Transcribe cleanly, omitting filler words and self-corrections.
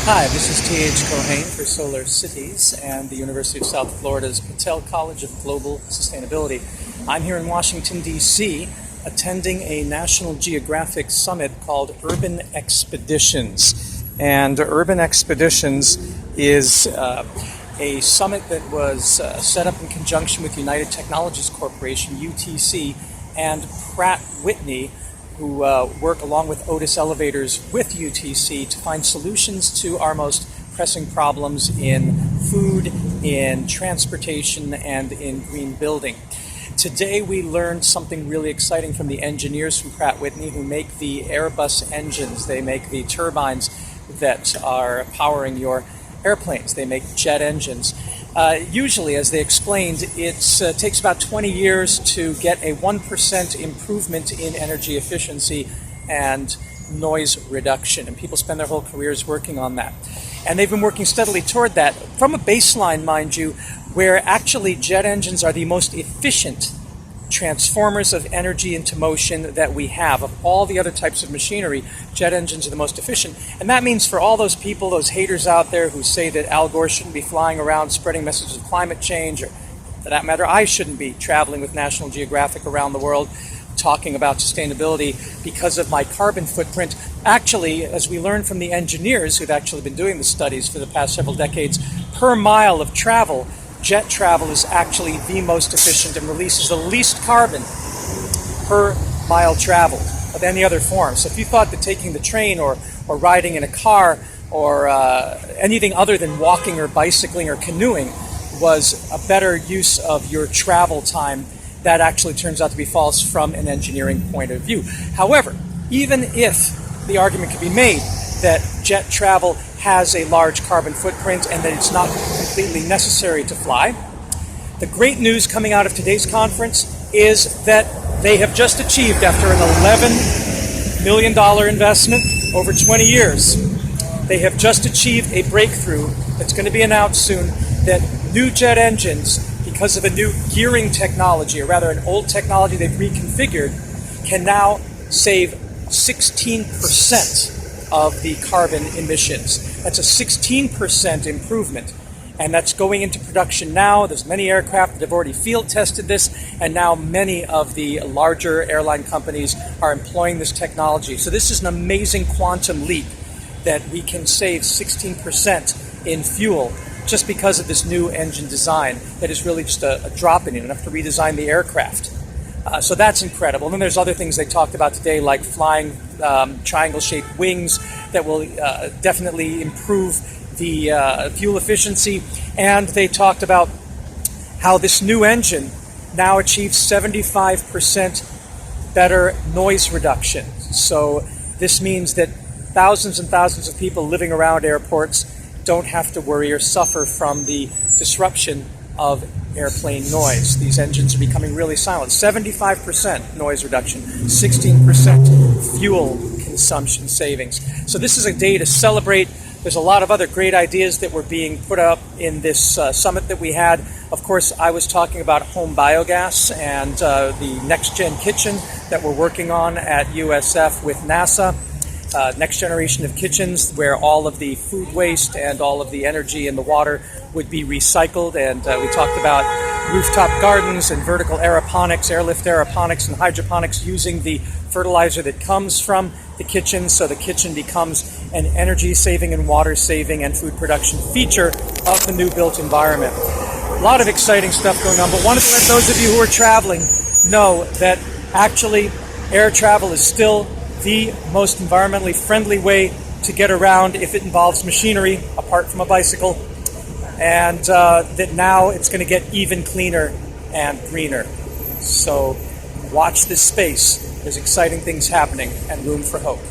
Hi, this is T.H. Cohane for Solar Cities and the University of South Florida's Patel College of Global Sustainability. I'm here in Washington, D.C., attending a National Geographic summit called Urban Expeditions. And Urban Expeditions is a summit that was set up in conjunction with United Technologies Corporation, UTC, and Pratt Whitney, who work along with Otis Elevators with UTC to find solutions to our most pressing problems in food, in transportation, and in green building. Today we learned something really exciting from the engineers from Pratt Whitney who make the Airbus engines. They make the turbines that are powering your airplanes. They make jet engines. Usually, as they explained, it takes about 20 years to get a 1% improvement in energy efficiency and noise reduction. And people spend their whole careers working on that. And they've been working steadily toward that from a baseline, mind you, where actually jet engines are the most efficient transformers of energy into motion that we have. Of all the other types of machinery, jet engines are the most efficient. And that means for all those people, those haters out there who say that Al Gore shouldn't be flying around spreading messages of climate change, or for that matter, I shouldn't be traveling with National Geographic around the world talking about sustainability because of my carbon footprint. Actually, as we learned from the engineers who've actually been doing the studies for the past several decades, per mile of travel, jet travel is actually the most efficient and releases the least carbon per mile traveled of any other form. So if you thought that taking the train or riding in a car or anything other than walking or bicycling or canoeing was a better use of your travel time, that actually turns out to be false from an engineering point of view. However, even if the argument could be made that jet travel has a large carbon footprint and that it's not completely necessary to fly, the great news coming out of today's conference is that they have just achieved, after an $11 million investment over 20 years, they have just achieved a breakthrough that's going to be announced soon, that new jet engines, because of a new gearing technology, or rather an old technology they've reconfigured, can now save 16% of the carbon emissions. That's a 16% improvement, and that's going into production now. There's many aircraft that have already field tested this, and now many of the larger airline companies are employing this technology. So this is an amazing quantum leap that we can save 16% in fuel just because of this new engine design that is really just a drop in it, enough to redesign the aircraft. So that's incredible. And then there's other things they talked about today, like flying triangle-shaped wings that will definitely improve the fuel efficiency. And they talked about how this new engine now achieves 75% better noise reduction. So this means that thousands and thousands of people living around airports don't have to worry or suffer from the disruption of airplane noise. These engines are becoming really silent. 75% noise reduction, 16% fuel consumption savings. So this is a day to celebrate. There's a lot of other great ideas that were being put up in this summit that we had. Of course, I was talking about home biogas and the next-gen kitchen that we're working on at USF with NASA. Next generation of kitchens where all of the food waste and all of the energy and the water would be recycled. And we talked about rooftop gardens and vertical aeroponics, airlift aeroponics and hydroponics using the fertilizer that comes from the kitchen, so the kitchen becomes an energy saving and water saving and food production feature of the new built environment. A lot of exciting stuff going on, but wanted to let those of you who are traveling know that actually air travel is still the most environmentally friendly way to get around if it involves machinery, apart from a bicycle, and that now it's going to get even cleaner and greener. So watch this space. There's exciting things happening and room for hope.